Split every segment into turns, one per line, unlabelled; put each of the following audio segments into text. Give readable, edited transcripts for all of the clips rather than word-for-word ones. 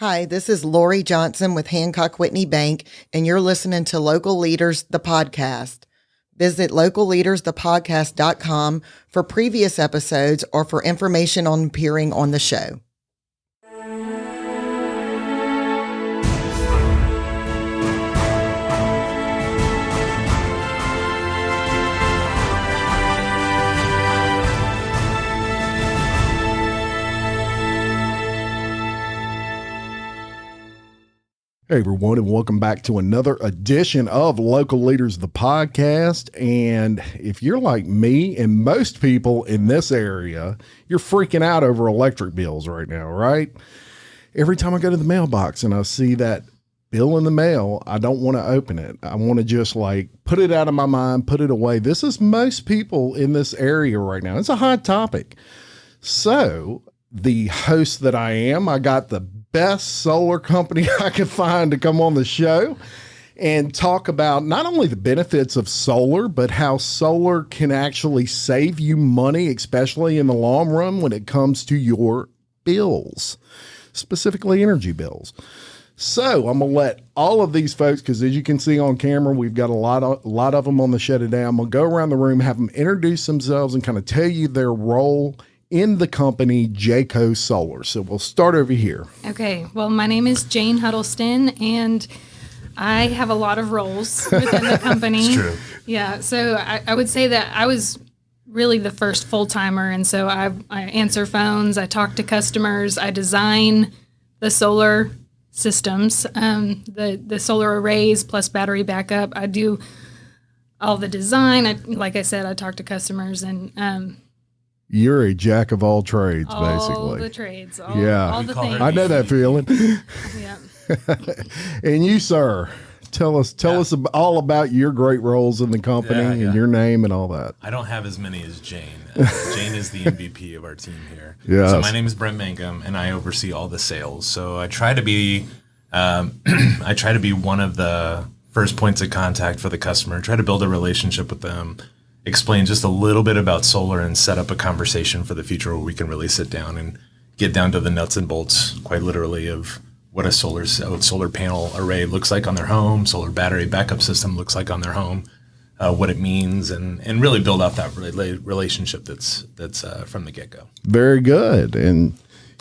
Hi, this is Lori Johnson with Hancock Whitney Bank, and you're listening to Local Leaders, the podcast. Visit localleadersthepodcast.com for previous episodes or for information on appearing on the show.
Hey everyone, and welcome back to another edition of Local Leaders, the podcast. And if you're like me and most people in this area, you're freaking out over electric bills right now, right? Every time I go to the mailbox and I see that bill in the mail, I don't want to open it. I want to just put it out of my mind, put it away. This is most people in this area right now. It's a hot topic. So the host that I am, I got the best solar company I could find to come on the show and talk about not only the benefits of solar, but how solar can actually save you money, especially in the long run when it comes to your bills, specifically energy bills. So I'm going to let all of these folks, because as you can see on camera, we've got a lot of them on the show today. I'm going to go around the room, have them introduce themselves and kind of tell you their role in the company Jayco Solar. So we'll start over here.
Okay. Well, my name is Jane Huddleston, and I have a lot of roles within the company.
It's true.
Yeah. So I would say that I was really the first full-timer. And so I answer phones, I talk to customers, I design the solar systems, the solar arrays plus battery backup. I do all the design. Like I said, I talk to customers and,
you're a jack of all trades, basically.
All the trades. All the things.
I know that feeling.
Yeah.
And you, sir, tell us all about your great roles in the company and your name and all that.
I don't have as many as Jane. Jane is the MVP of our team here.
Yes.
So my name is Brent Mangum, and I oversee all the sales. So I try to be, one of the first points of contact for the customer. Try to build a relationship with them. Explain just a little bit about solar and set up a conversation for the future where we can really sit down and get down to the nuts and bolts, quite literally, of what a solar panel array looks like on their home, solar battery backup system looks like on their home, what it means, and really build out that relationship that's from the get-go.
Very good. And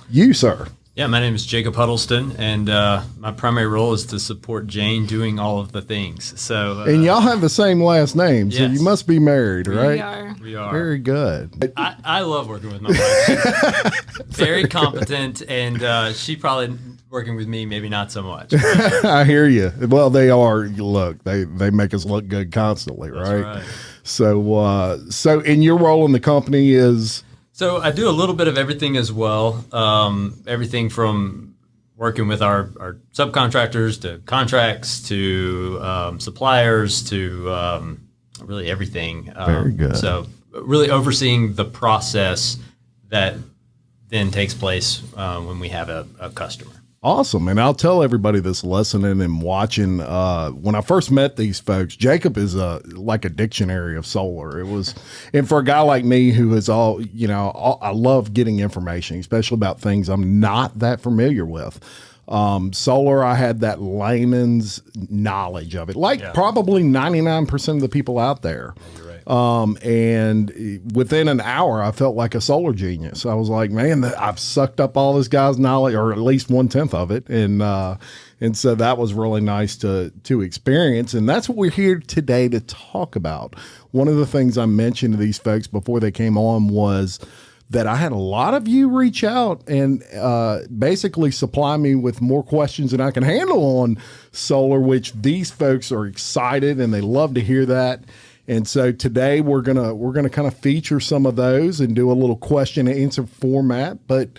you, sir?
Yeah, my name is Jacob Huddleston, and my primary role is to support Jane doing all of the things. So,
and y'all have the same last name, so you must be married, right?
We
are.
Very good.
I love working with my wife. Very competent, and she probably working with me, maybe not so much.
I hear you. Well, they are. Look, they make us look good constantly, right?
That's right.
So in your role in the company is.
So I do a little bit of everything as well. Everything from working with our subcontractors to contracts to suppliers to really everything.
Very good.
So really overseeing the process that then takes place when we have a customer.
Awesome. And I'll tell everybody that's listening and watching, when I first met these folks, Jacob is like a dictionary of solar. And for a guy like me who is I love getting information, especially about things I'm not that familiar with. Solar, I had that layman's knowledge of it, probably 99% of the people out there.
Yeah, you're right.
And within an hour, I felt like a solar genius. I was like, man, I've sucked up all this guy's knowledge, or at least 1/10 of it. And so that was really nice to experience. And that's what we're here today to talk about. One of the things I mentioned to these folks before they came on was that I had a lot of you reach out and basically supply me with more questions than I can handle on solar, which these folks are excited and they love to hear that. And so today we're gonna kind of feature some of those and do a little question and answer format. But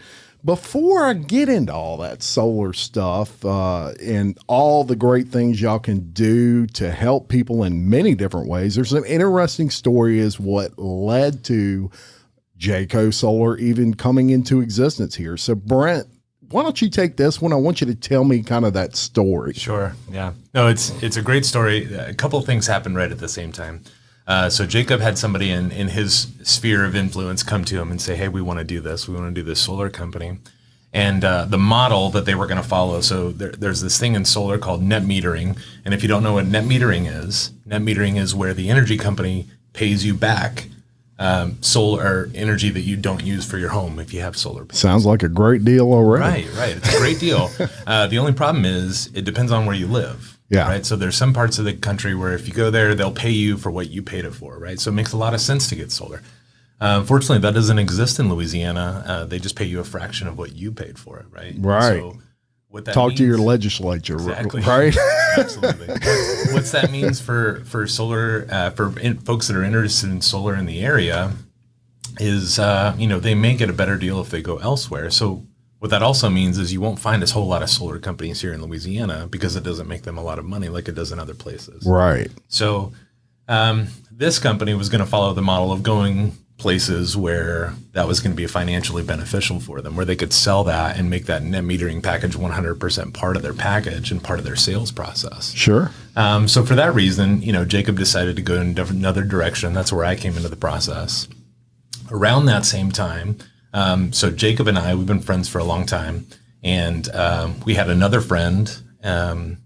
before I get into all that solar stuff and all the great things y'all can do to help people in many different ways, there's an interesting story is what led to Jayco Solar even coming into existence here. So Brent, why don't you take this one? I want you to tell me kind of that story.
Sure. Yeah. No, it's a great story. A couple of things happened right at the same time. So Jacob had somebody in his sphere of influence come to him and say, hey, we want to do this. We want to do this solar company. And the model that they were going to follow, so there's this thing in solar called net metering. And if you don't know what net metering is where the energy company pays you back solar energy that you don't use for your home if you have solar panels.
Sounds like a great deal already.
Right. It's a great deal. The only problem is it depends on where you live.
Yeah.
Right. So there's some parts of the country where if you go there, they'll pay you for what you paid it for. Right. So it makes a lot of sense to get solar. Fortunately, that doesn't exist in Louisiana. They just pay you a fraction of what you paid for it. Right.
Right.
So what that
Talk
means,
to your legislature.
exactly.
Right.
Absolutely. What's that means for solar, folks that are interested in solar in the area is, they may get a better deal if they go elsewhere. So what that also means is you won't find a whole lot of solar companies here in Louisiana because it doesn't make them a lot of money like it does in other places.
Right.
So this company was going to follow the model of going places where that was going to be financially beneficial for them, where they could sell that and make that net metering package 100% part of their package and part of their sales process.
Sure.
So for that reason, Jacob decided to go in another direction. That's where I came into the process. Around that same time, so Jacob and I, we've been friends for a long time, and we had another friend, and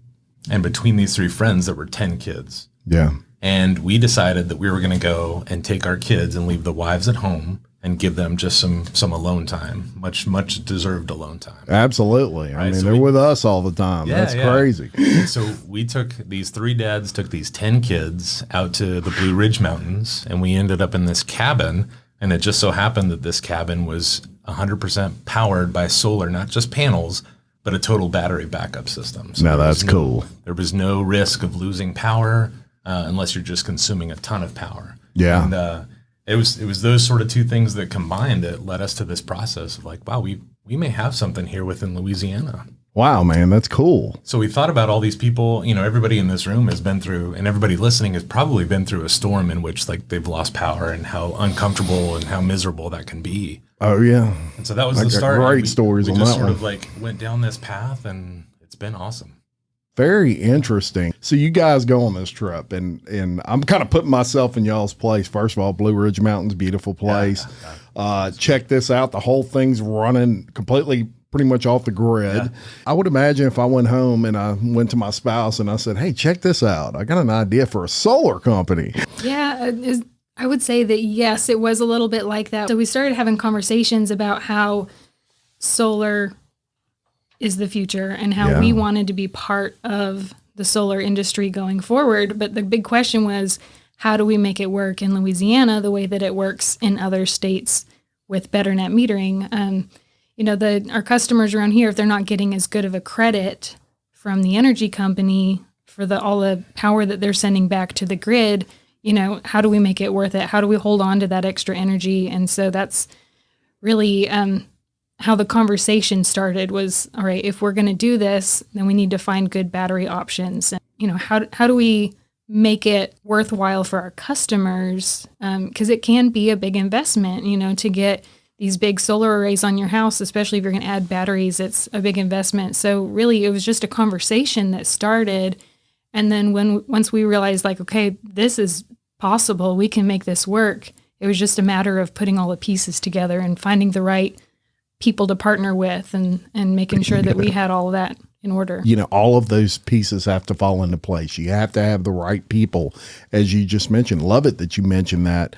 between these three friends, there were 10 kids.
Yeah.
And we decided that we were going to go and take our kids and leave the wives at home and give them just some alone time, much deserved alone time.
Absolutely. I mean,
so
they're with us all the time.
Yeah,
That's crazy.
So we these three dads took these 10 kids out to the Blue Ridge Mountains, and we ended up in this cabin. And it just so happened that this cabin was 100% powered by solar, not just panels, but a total battery backup system. So
Now that's cool.
There was no risk of losing power unless you're just consuming a ton of power.
Yeah.
And it was those sort of two things that combined that led us to this process of like, wow, we may have something here within Louisiana.
Wow, man, that's cool.
So we thought about all these people, everybody in this room has been through, and everybody listening has probably been through a storm in which like they've lost power and how uncomfortable and how miserable that can be.
Oh, yeah.
And so that was
I
the
got
start.
great stories
we
on
just
that
sort
one.
of like went down this path, and it's been awesome.
Very interesting. So you guys go on this trip, and I'm kind of putting myself in y'all's place. First of all, Blue Ridge Mountains, beautiful place. Check this out. The whole thing's running completely pretty much off the grid.
Yeah.
I would imagine if I went home and I went to my spouse and I said, hey, check this out. I got an idea for a solar company.
Yeah, I would say that, yes, it was a little bit like that. So we started having conversations about how solar is the future and how we wanted to be part of the solar industry going forward. But the big question was, how do we make it work in Louisiana the way that it works in other states with better net metering? Our customers around here, if they're not getting as good of a credit from the energy company for all the power that they're sending back to the grid, how do we make it worth it? How do we hold on to that extra energy? And so that's really how the conversation started was, all right, if we're going to do this, then we need to find good battery options. And, how do we make it worthwhile for our customers? Because it can be a big investment, to get these big solar arrays on your house, especially if you're going to add batteries, it's a big investment. So really, it was just a conversation that started. And then once we realized, like, okay, this is possible, we can make this work, it was just a matter of putting all the pieces together and finding the right people to partner with and making sure that we had all of that in order.
All of those pieces have to fall into place. You have to have the right people, as you just mentioned. Love it that you mentioned that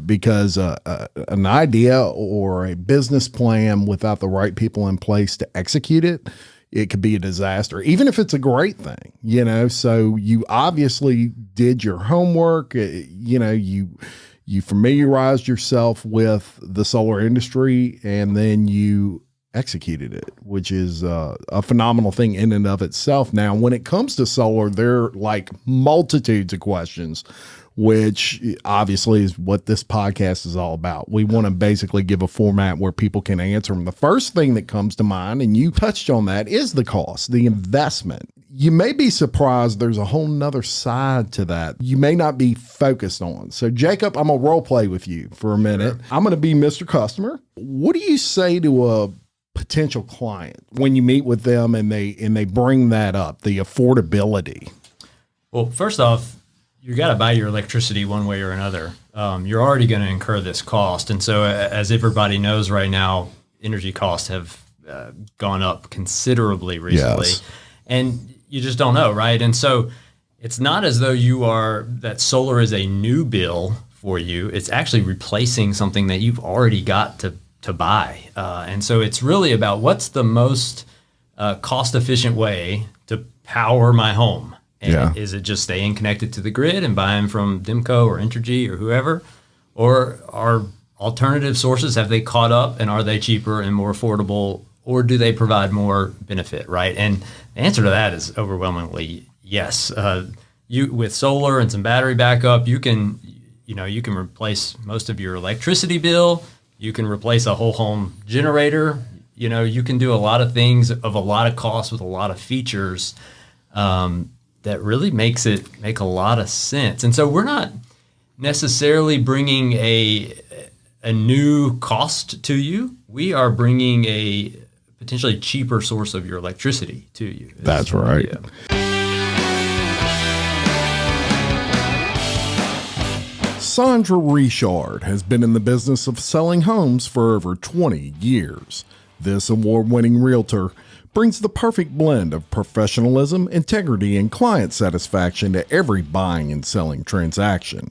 because an idea or a business plan without the right people in place to execute it, it could be a disaster, even if it's a great thing, So you obviously did your homework, you familiarized yourself with the solar industry, and then you executed it, which is a phenomenal thing in and of itself. Now, when it comes to solar, there are like multitudes of questions, which obviously is what this podcast is all about. We want to basically give a format where people can answer them. The first thing that comes to mind, and you touched on that, is the cost, the investment. You may be surprised there's a whole nother side to that you may not be focused on. So, Jacob, I'm going to role play with you for a minute. Sure. I'm going to be Mr. Customer. What do you say to a potential client when you meet with them and they bring that up, the affordability?
Well, first off, you got to buy your electricity one way or another. You're already going to incur this cost. And so as everybody knows right now, energy costs have gone up considerably recently.
Yes.
And you just don't know, right? And so it's not as though that solar is a new bill for you. It's actually replacing something that you've already got to buy. And so it's really about what's the most cost-efficient way to power my home. And is it just staying connected to the grid and buying from Dimco or Entergy or whoever? Or are alternative sources, have they caught up, and are they cheaper and more affordable, or do they provide more benefit, right? And the answer to that is overwhelmingly yes. With solar and some battery backup, you can replace most of your electricity bill. You can replace a whole home generator. You can do a lot of things of a lot of cost with a lot of features that really make a lot of sense. And so we're not necessarily bringing a new cost to you. We are bringing a potentially cheaper source of your electricity to you.
That's right. Sandra Richard has been in the business of selling homes for over 20 years. This award-winning realtor brings the perfect blend of professionalism, integrity, and client satisfaction to every buying and selling transaction.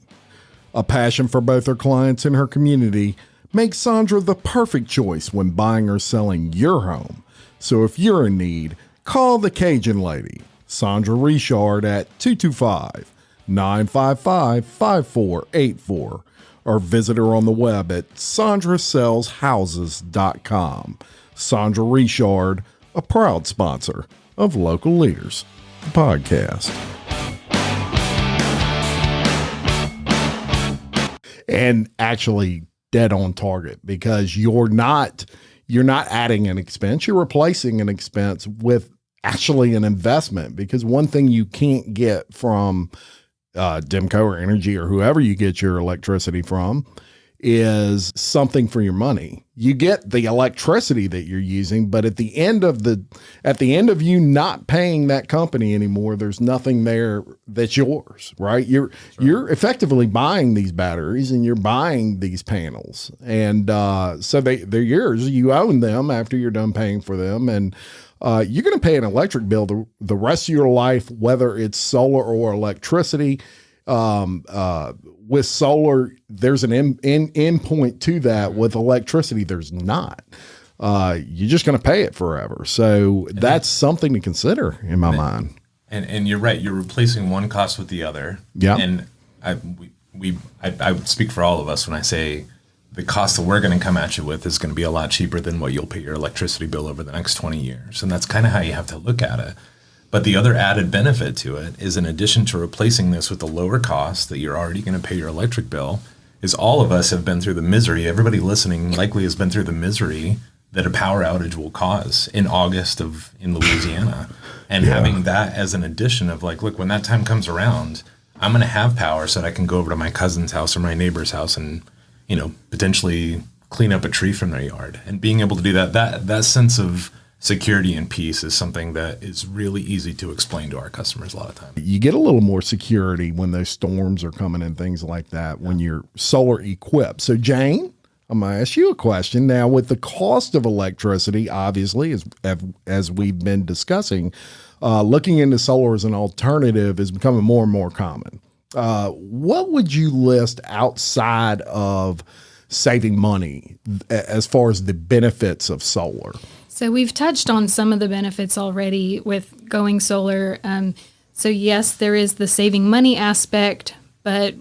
A passion for both her clients and her community makes Sandra the perfect choice when buying or selling your home. So if you're in need, call the Cajun Lady, Sandra Richard, at 225-955-5484, or visit her on the web at sandrasellshouses.com. Sandra Richard, a proud sponsor of Local Leaders, the podcast. And actually dead on target, because you're not adding an expense, you're replacing an expense with actually an investment. Because one thing you can't get from Dimco or Energy or whoever you get your electricity from is something for your money. You get the electricity that you're using, but at the end of you not paying that company anymore, there's nothing there that's yours, right? You're effectively buying these batteries and you're buying these panels, and so they're yours. You own them after you're done paying for them, and you're going to pay an electric bill the rest of your life, whether it's solar or electricity. With solar, there's an end point to that. With electricity, there's not. You're just going to pay it forever. So that's something to consider in my mind.
And you're right. You're replacing one cost with the other.
Yeah.
And I would speak for all of us when I say the cost that we're going to come at you with is going to be a lot cheaper than what you'll pay your electricity bill over the next 20 years. And that's kind of how you have to look at it. But the other added benefit to it is, in addition to replacing this with the lower cost that you're already going to pay your electric bill, is all of us have been through the misery. Everybody listening likely has been through the misery that a power outage will cause in August in Louisiana. And having that as an addition of like, look, when that time comes around, I'm going to have power so that I can go over to my cousin's house or my neighbor's house and, potentially clean up a tree from their yard. And being able to do that sense of security and peace is something that is really easy to explain to our customers a lot of times.
You get a little more security when those storms are coming and things like that when you're solar equipped. So Jane, I'm going to ask you a question now. With the cost of electricity, obviously, as we've been discussing, looking into solar as an alternative is becoming more and more common. What would you list outside of saving money as far as the benefits of solar?
So we've touched on some of the benefits already with going solar. So yes, there is the saving money aspect, but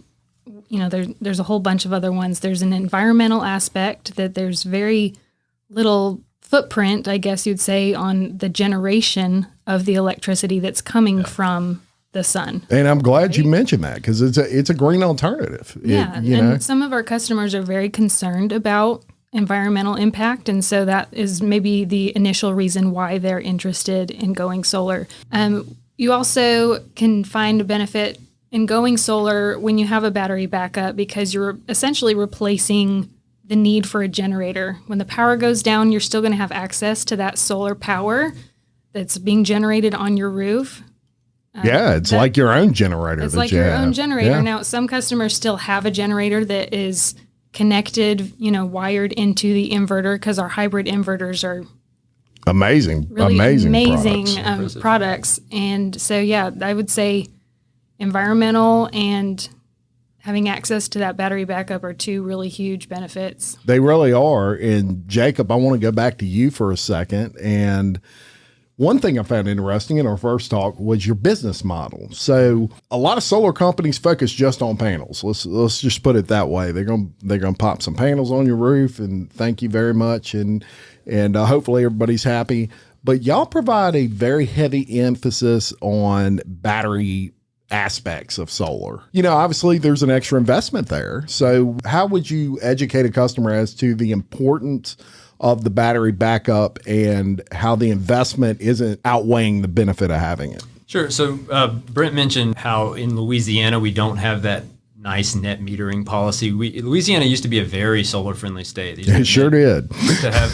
there's a whole bunch of other ones. There's an environmental aspect, that there's very little footprint, I guess you'd say, on the generation of the electricity that's coming from the sun.
And I'm glad you mentioned that, because it's a green alternative.
And some of our customers are very concerned about environmental impact, and so that is maybe the initial reason why they're interested in going solar. You also can find a benefit in going solar when you have a battery backup, because you're essentially replacing the need for a generator. When the power goes down, you're still going to have access to that solar power that's being generated on your roof.
It's like your own generator.
It's like your own generator. Yeah. Now, some customers still have a generator that is connected, wired into the inverter, because our hybrid inverters are
Amazing,
really
amazing
products. Products. And so, yeah, I would say environmental and having access to that battery backup are two really huge benefits.
They really are. And Jacob, I want to go back to you for a second. And one thing I found interesting in our first talk was your business model. So a lot of solar companies focus just on panels. Let's just put it that way. They're gonna pop some panels on your roof and thank you very much. And hopefully everybody's happy. But y'all provide a very heavy emphasis on battery aspects of solar. You know, obviously there's an extra investment there. So how would you educate a customer as to the importance of the battery backup and how the investment isn't outweighing the benefit of having it?
Sure. So Brent mentioned how in Louisiana we don't have that nice net metering policy. Louisiana used to be a very solar friendly state.
It sure did.
Used to have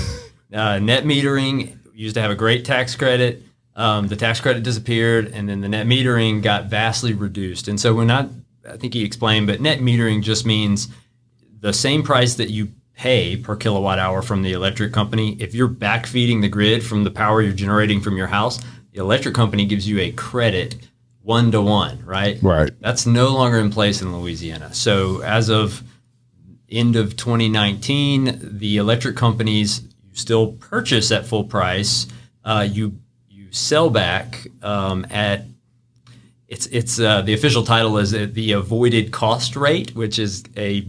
net metering, used to have a great tax credit. The tax credit disappeared, and then the net metering got vastly reduced. And so I think he explained, but net metering just means the same price that you pay per kilowatt hour from the electric company. If you're backfeeding the grid from the power you're generating from your house, the electric company gives you a credit 1-to-1, right?
Right.
That's no longer in place in Louisiana. So as of end of 2019, the electric companies, you still purchase at full price. You sell back at it's the official title is the avoided cost rate, which is a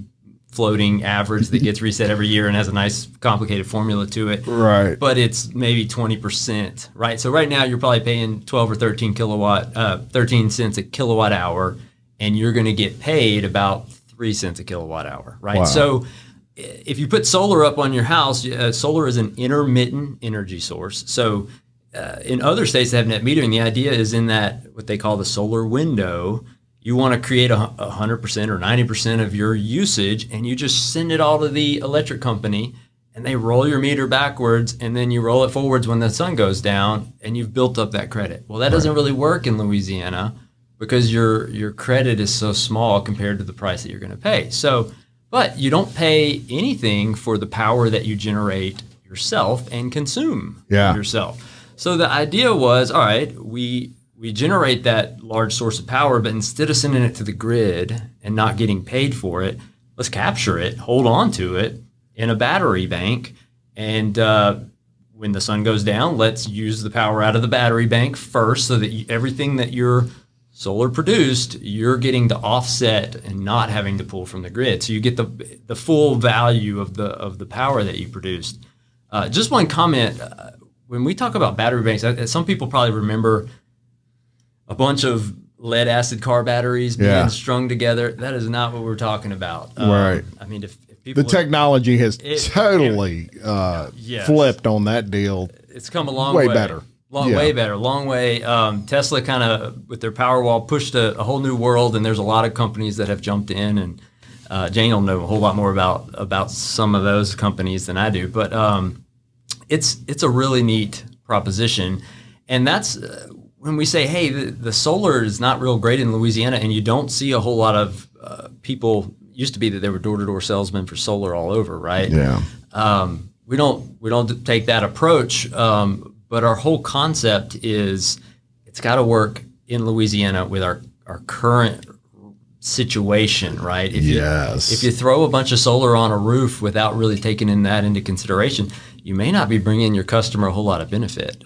floating average that gets reset every year and has a nice complicated formula to it.
Right.
But it's maybe 20%, right? So right now you're probably paying 12 or 13 cents a kilowatt hour, and you're going to get paid about 3 cents a kilowatt hour, right?
Wow.
So if you put solar up on your house, solar is an intermittent energy source. So in other states that have net metering, the idea is in that what they call the solar window, you want to create 100% or 90% of your usage, and you just send it all to the electric company, and they roll your meter backwards, and then you roll it forwards when the sun goes down, and you've built up that credit. Well, that doesn't really work in Louisiana because your credit is so small compared to the price that you're going to pay. So, but you don't pay anything for the power that you generate yourself and consume yourself. So the idea was, all right, we generate that large source of power, but instead of sending it to the grid and not getting paid for it, let's capture it, hold on to it in a battery bank, and when the sun goes down, let's use the power out of the battery bank first so that everything that your solar produced, you're getting to offset and not having to pull from the grid. So you get the full value of the power that you produced. Just one comment. When we talk about battery banks, some people probably remember a bunch of lead acid car batteries being strung together. That is not what we're talking about.
Right.
I mean, if people,
the technology has totally flipped on that deal.
It's come a long way.
Way better.
Way better. Long way. Tesla kind of, with their Powerwall, pushed a whole new world, and there's a lot of companies that have jumped in, and Jane will know a whole lot more about some of those companies than I do. But it's a really neat proposition, and that's when we say, hey, the solar is not real great in Louisiana, and you don't see a whole lot of people. Used to be that there were door-to-door salesmen for solar all over, right?
Yeah.
We don't take that approach, but our whole concept is it's got to work in Louisiana with our current situation, right? If you throw a bunch of solar on a roof without really taking that into consideration, you may not be bringing your customer a whole lot of benefit.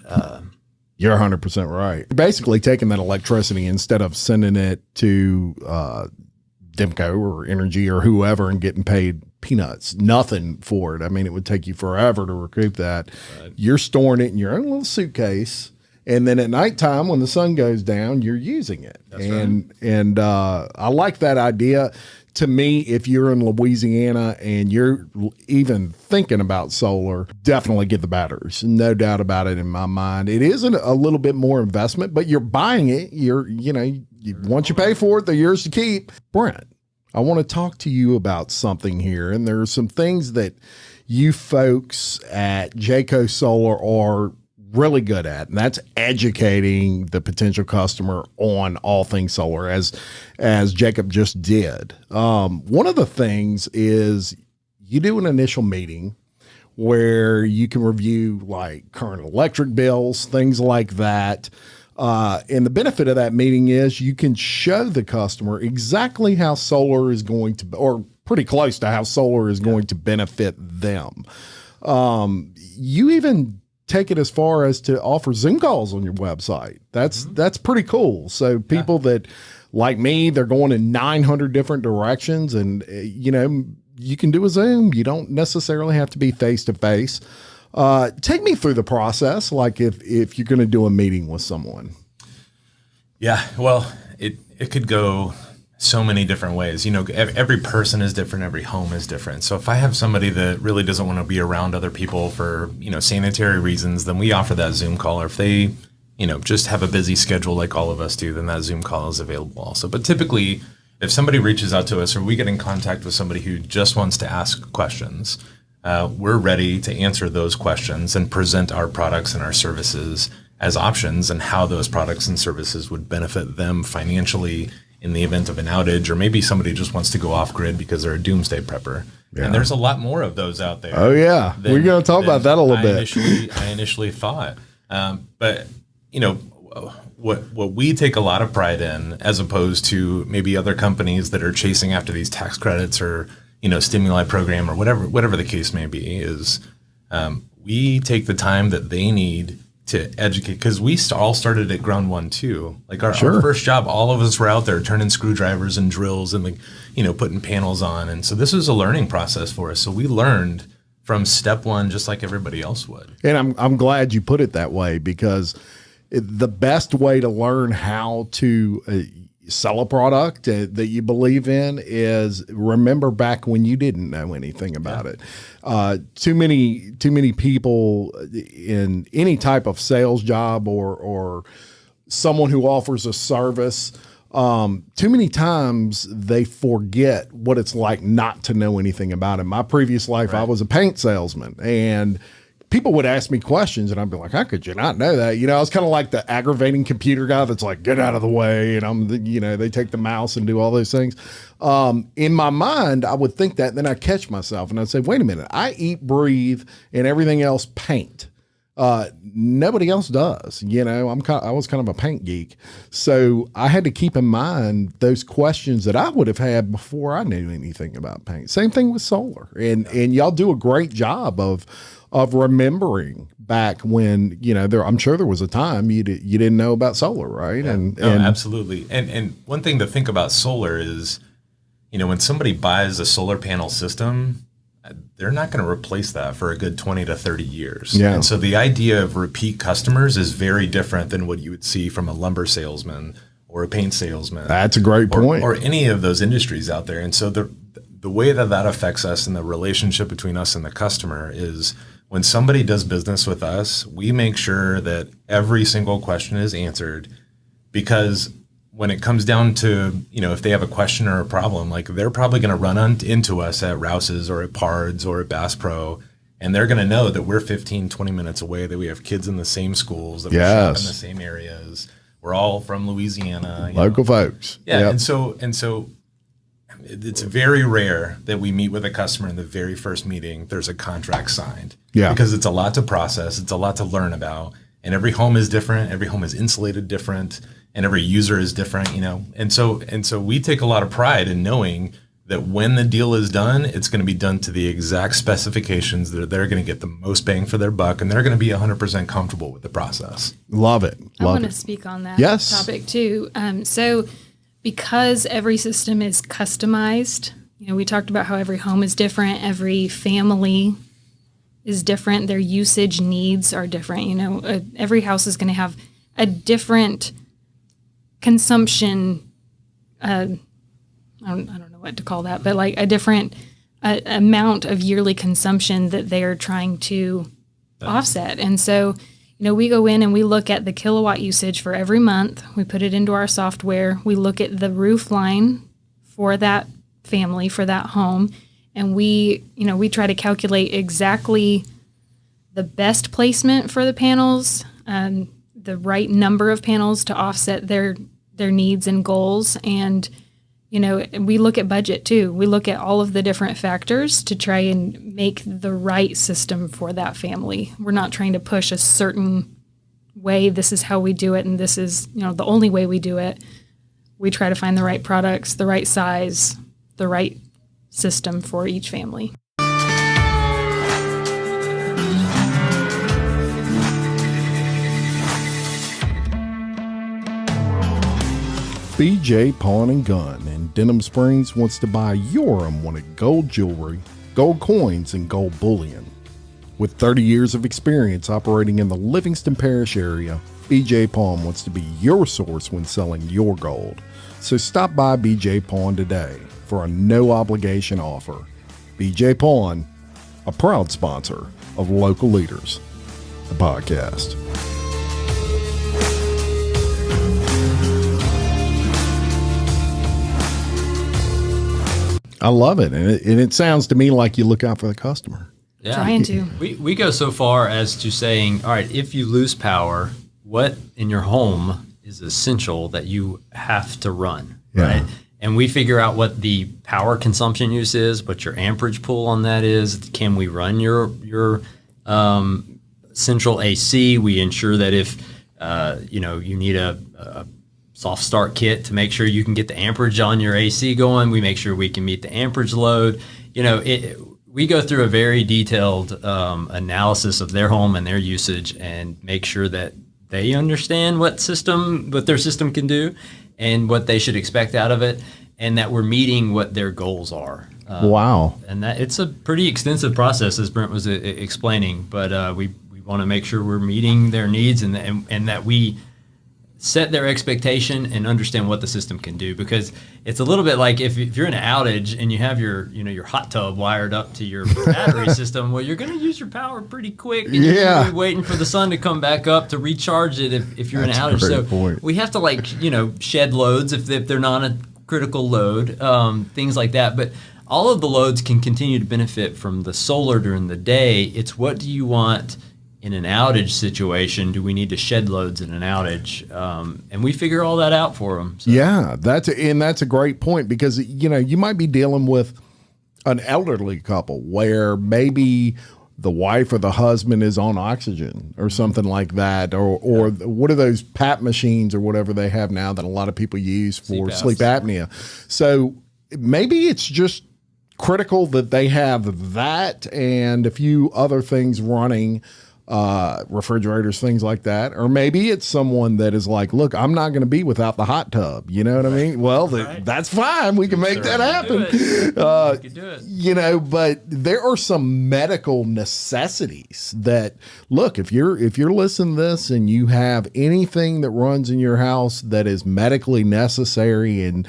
You're 100% right. You're basically taking that electricity instead of sending it to Demco or Energy or whoever and getting paid peanuts, nothing for it. I mean, it would take you forever to recoup that. Right. You're storing it in your own little suitcase, and then at nighttime when the sun goes down, you're using it.
That's
right. And I like that idea. To me, if you're in Louisiana and you're even thinking about solar, definitely get the batteries. No doubt about it in my mind. It is a little bit more investment, but you're buying it. Once you pay for it, they're yours to keep. Brent, I want to talk to you about something here. And there are some things that you folks at Jayco Solar are really good at, and that's educating the potential customer on all things solar, as Jacob just did. One of the things is you do an initial meeting where you can review like current electric bills, things like that. And the benefit of that meeting is you can show the customer exactly how solar is going to, or pretty close to how solar is going to benefit them. You even take it as far as to offer Zoom calls on your website. That's pretty cool. So people that like me, they're going in 900 different directions, and you can do a Zoom. You don't necessarily have to be face to face. Take me through the process, like if you're going to do a meeting with someone.
Yeah, well, it could go so many different ways. Every person is different. Every home is different. So if I have somebody that really doesn't want to be around other people for, sanitary reasons, then we offer that Zoom call. Or if they, just have a busy schedule like all of us do, then that Zoom call is available also. But typically, if somebody reaches out to us or we get in contact with somebody who just wants to ask questions, we're ready to answer those questions and present our products and our services as options and how those products and services would benefit them financially in the event of an outage, or maybe somebody just wants to go off grid because they're a doomsday prepper. Yeah. And there's a lot more of those out there.
Oh yeah. We're going to talk about that a little bit.
I initially thought, but what we take a lot of pride in, as opposed to maybe other companies that are chasing after these tax credits or, stimuli program or whatever the case may be, is we take the time that they need to educate, because we all started at ground one too. Like our first job, all of us were out there turning screwdrivers and drills and putting panels on. And so this was a learning process for us. So we learned from step one, just like everybody else would.
And I'm glad you put it that way, because the best way to learn how to sell a product that you believe in is remember back when you didn't know anything about it. Too many people in any type of sales job or someone who offers a service, too many times they forget what it's like not to know anything about it. My previous life, I was a paint salesman, and people would ask me questions and I'd be like, how could you not know that? I was kind of like the aggravating computer guy that's like, get out of the way. And they take the mouse and do all those things. In my mind, I would think that, and then I catch myself and I'd say, wait a minute, I eat, breathe, and everything else paint. Nobody else does. I was kind of a paint geek. So I had to keep in mind those questions that I would have had before I knew anything about paint. Same thing with solar. And y'all do a great job of remembering back when, I'm sure there was a time you didn't know about solar, right?
Yeah. Absolutely. And one thing to think about solar is, when somebody buys a solar panel system, they're not going to replace that for a good 20 to 30 years. Yeah. And so the idea of repeat customers is very different than what you would see from a lumber salesman or a paint salesman.
That's a great point.
Or any of those industries out there. And so the way that affects us and the relationship between us and the customer is, when somebody does business with us, we make sure that every single question is answered, because when it comes down to, if they have a question or a problem, like they're probably going to run into us at Rouse's or at Pards or at Bass Pro, and they're going to know that we're 15, 20 minutes away, that we have kids in the same schools, that we shop in the same areas. We're all from Louisiana.
Local folks.
Yeah. Yep. And so it's very rare that we meet with a customer in the very first meeting, there's a contract signed. Yeah. Because it's a lot to process. It's a lot to learn about. And every home is different. Every home is insulated different. And every user is different, And so we take a lot of pride in knowing that when the deal is done, it's going to be done to the exact specifications that they're going to get the most bang for their buck. And they're going to be 100% comfortable with the process.
Love it.
I want to speak on that topic too. So because every system is customized, we talked about how every home is different, every family is different, their usage needs are different. Every house is going to have a different consumption. I don't know what to call that, but like a different amount of yearly consumption that they are trying to offset. And so, we go in and we look at the kilowatt usage for every month. We put it into our software. We look at the roof line for that family, for that home. And we try to calculate exactly the best placement for the panels, the right number of panels to offset their needs and goals. And, we look at budget too. We look at all of the different factors to try and make the right system for that family. We're not trying to push a certain way. This is how we do it, and this is, the only way we do it. We try to find the right products, the right size, the right system for each family.
BJ Pawn and Gun in Denham Springs wants to buy your unwanted gold jewelry, gold coins, and gold bullion. With 30 years of experience operating in the Livingston Parish area, BJ Pawn wants to be your source when selling your gold. So stop by BJ Pawn today for a no-obligation offer. BJ Pawn, a proud sponsor of Local Leaders, the podcast. I love it. And it sounds to me like you look out for the customer.
Yeah.
Trying to.
We go so far as to saying, all right, if you lose power, what in your home is essential that you have to run, right? And we figure out what the power consumption use is, what your amperage pool on that is. Can we run your central AC? We ensure that if you need a soft start kit to make sure you can get the amperage on your AC going, we make sure we can meet the amperage load. We go through a very detailed analysis of their home and their usage and make sure that they understand what their system can do and what they should expect out of it, and that we're meeting what their goals are.
Wow.
And that it's a pretty extensive process, as Brent was explaining, but we want to make sure we're meeting their needs and that we set their expectation and understand what the system can do, because it's a little bit like if you're in an outage and you have your hot tub wired up to your battery system, well, you're going to use your power pretty quick, and you're going to be waiting for the sun to come back up to recharge it if you're in an outage. So we have to shed loads if they're not a critical load, things like that. But all of the loads can continue to benefit from the solar during the day. It's what do you want in an outage situation? Do we need to shed loads in an outage? And we figure all that out for them. So.
Yeah, that's a great point, because you might be dealing with an elderly couple where maybe the wife or the husband is on oxygen or something like that, or what are those PAP machines or whatever they have now that a lot of people use for sleep apnea. So maybe it's just critical that they have that and a few other things running, refrigerators, things like that. Or maybe it's someone that is like, look, I'm not going to be without the hot tub. You know what I mean? Well, that's fine. We can make that happen. We can do it. But there are some medical necessities that, look, if you're listening to this and you have anything that runs in your house that is medically necessary, and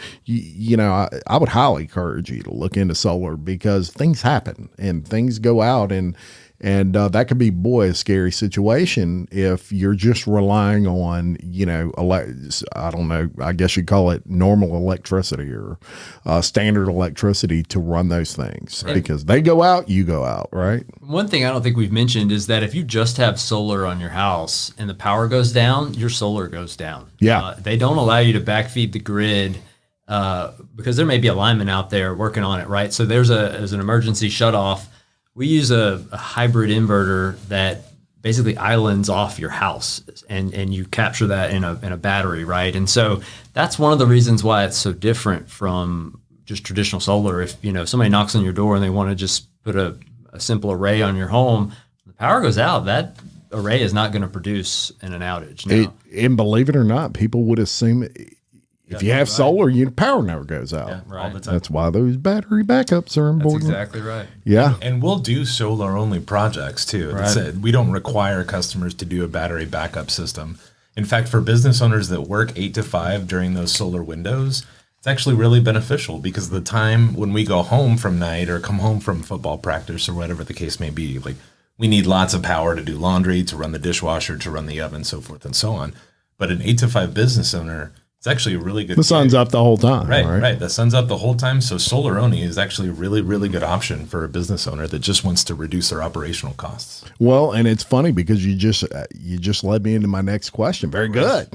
I would highly encourage you to look into solar, because things happen and things go out, and that could be, a scary situation if you're just relying on, I don't know, I guess you'd call it normal electricity or standard electricity to run those things, because they go out, you go out, right?
One thing I don't think we've mentioned is that if you just have solar on your house and the power goes down, your solar goes down.
Yeah.
They don't allow you to backfeed the grid because there may be a lineman out there working on it, right? So there's an emergency shutoff. We use a hybrid inverter that basically islands off your house, and you capture that in a battery, right? And so that's one of the reasons why it's so different from just traditional solar. If somebody knocks on your door and they want to just put a simple array on your home, the power goes out, that array is not going to produce in an outage.
And believe it or not, people would assume if you have solar, your power never goes out.
Yeah, right.
All the time.
That's why those battery backups are important.
That's exactly right.
Yeah.
And we'll do solar only projects too.
Right.
We don't require customers to do a battery backup system. In fact, for business owners that work 8 to 5 during those solar windows, it's actually really beneficial, because the time when we go home from night or come home from football practice or whatever the case may be, like, we need lots of power to do laundry, to run the dishwasher, to run the oven, so forth and so on. But an 8 to 5 business owner, It's actually a really good.
The sun's up the whole time.
Right. The sun's up the whole time. So solar only is actually a really, really good option for a business owner that just wants to reduce their operational costs.
Well, and it's funny because you just led me into my next question. Very good.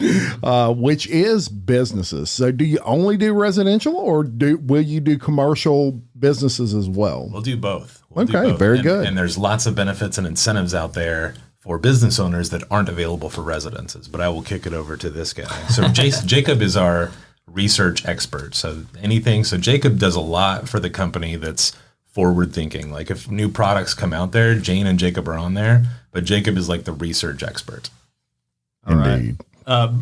Which is businesses. So do you only do residential, or will you do commercial businesses as well?
We'll do both. We'll do
Okay,
both.
very good.
And there's lots of benefits and incentives out there for business owners that aren't available for residences. But I will kick it over to this guy. So Jacob is our research expert. So Jacob does a lot for the company that's forward thinking. Like if new products come out there, Jane and Jacob are on there, but Jacob is like the research expert.
Indeed.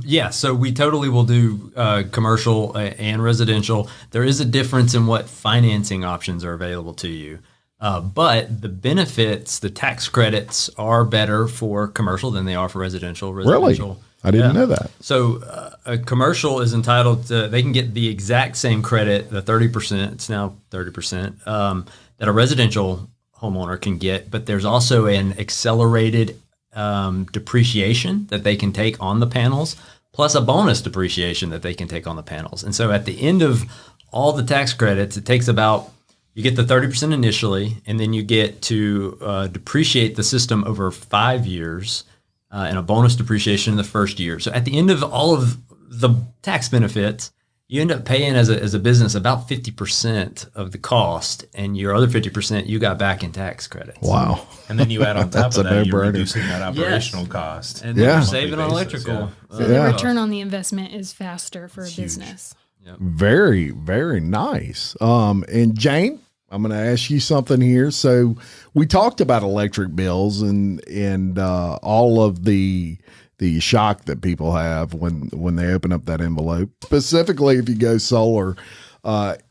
Yeah, so we totally will do commercial and residential. There is a difference in what financing options are available to you. But the benefits, the tax credits are better for commercial than they are for residential.
Really? I didn't know that.
So a commercial is entitled to, they can get the exact same credit, the 30%, it's now 30%, that a residential homeowner can get, but there's also an accelerated depreciation that they can take on the panels, plus a bonus depreciation that they can take on the panels. And so at the end of all the tax credits, it takes about, you get the 30% initially, and then you get to depreciate the system over 5 years and a bonus depreciation in the first year. So at the end of all of the tax benefits, you end up paying as a business about 50% of the cost, and your other 50% you got back in tax credits.
Wow.
And then you add on top
That's
of
a
that, you're
no-brainer.
reducing that operational cost.
And then you're
Monthly
saving on
basis,
electrical.
yeah.
So the return on the investment is faster for a business.
Very, very nice. And Jane, I'm going to ask you something here. So we talked about electric bills and all of the shock that people have when they open up that envelope, specifically if you go solar, and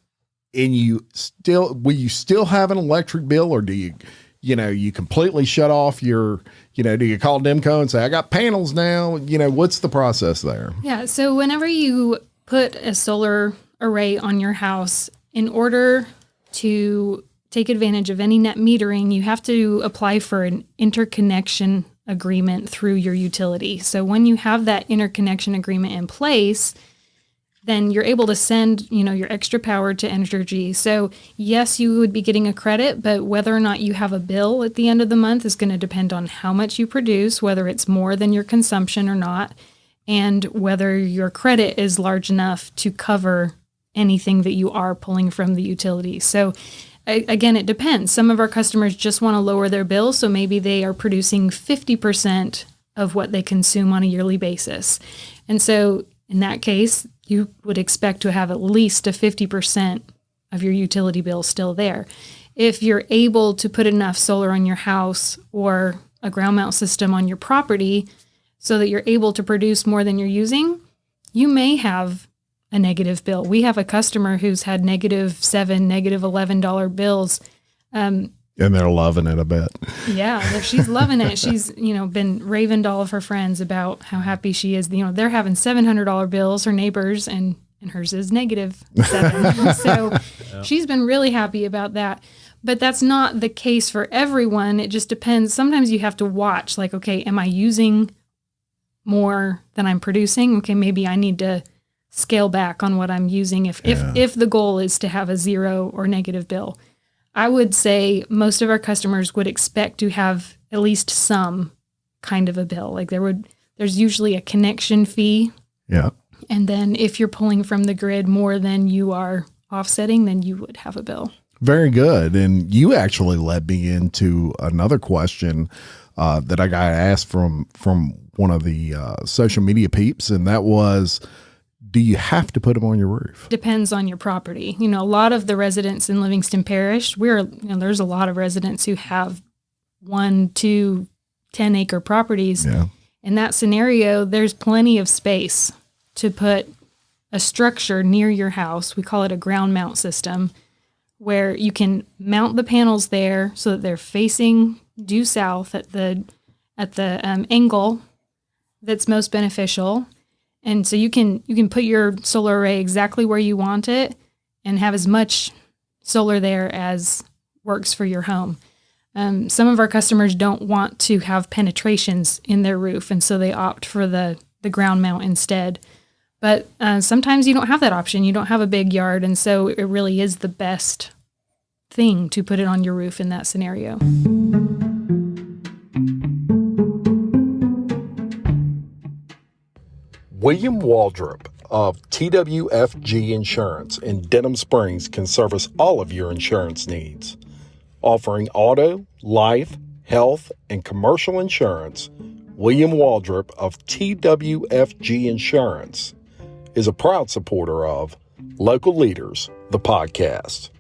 will you still have an electric bill, or do you completely shut off your, do you call Demco and say, I got panels now? What's the process there?
Yeah. So whenever you put a solar array on your house, in order to take advantage of any net metering, you have to apply for an interconnection agreement through your utility. So when you have that interconnection agreement in place, then you're able to send, your extra power to Entergy. So yes, you would be getting a credit, but whether or not you have a bill at the end of the month is going to depend on how much you produce, whether it's more than your consumption or not, and whether your credit is large enough to cover anything that you are pulling from the utility. So again, it depends. Some of our customers just want to lower their bill, so maybe they are producing 50% of what they consume on a yearly basis. And so in that case, you would expect to have at least a 50% of your utility bill still there. If you're able to put enough solar on your house or a ground mount system on your property so that you're able to produce more than you're using, you may have a negative bill. We have a customer who's had -$7, -$11 bills.
And they're loving it, I bet.
Yeah, she's loving it. She's, been raving to all of her friends about how happy she is. They're having $700 bills, her neighbors, and hers is -7. So she's been really happy about that. But that's not the case for everyone. It just depends. Sometimes you have to watch, like, okay, am I using more than I'm producing? Okay, maybe I need to scale back on what I'm using if the goal is to have a zero or negative bill. I would say most of our customers would expect to have at least some kind of a bill. Like there's usually a connection fee.
Yeah.
And then if you're pulling from the grid more than you are offsetting, then you would have a bill.
Very good. And you actually led me into another question that I got asked from one of the social media peeps, and that was, do you have to put them on your roof?
Depends on your property. A lot of the residents in Livingston Parish, there's a lot of residents who have 1, 2, 10-acre properties.
Yeah.
In that scenario, there's plenty of space to put a structure near your house. We call it a ground mount system, where you can mount the panels there so that they're facing due south at the angle that's most beneficial. And so you can put your solar array exactly where you want it and have as much solar there as works for your home. Some of our customers don't want to have penetrations in their roof, and so they opt for the ground mount instead. But sometimes you don't have that option. You don't have a big yard, and so it really is the best thing to put it on your roof in that scenario.
William Waldrep of TWFG Insurance in Denham Springs can service all of your insurance needs. Offering auto, life, health, and commercial insurance, William Waldrep of TWFG Insurance is a proud supporter of Local Leaders, the podcast.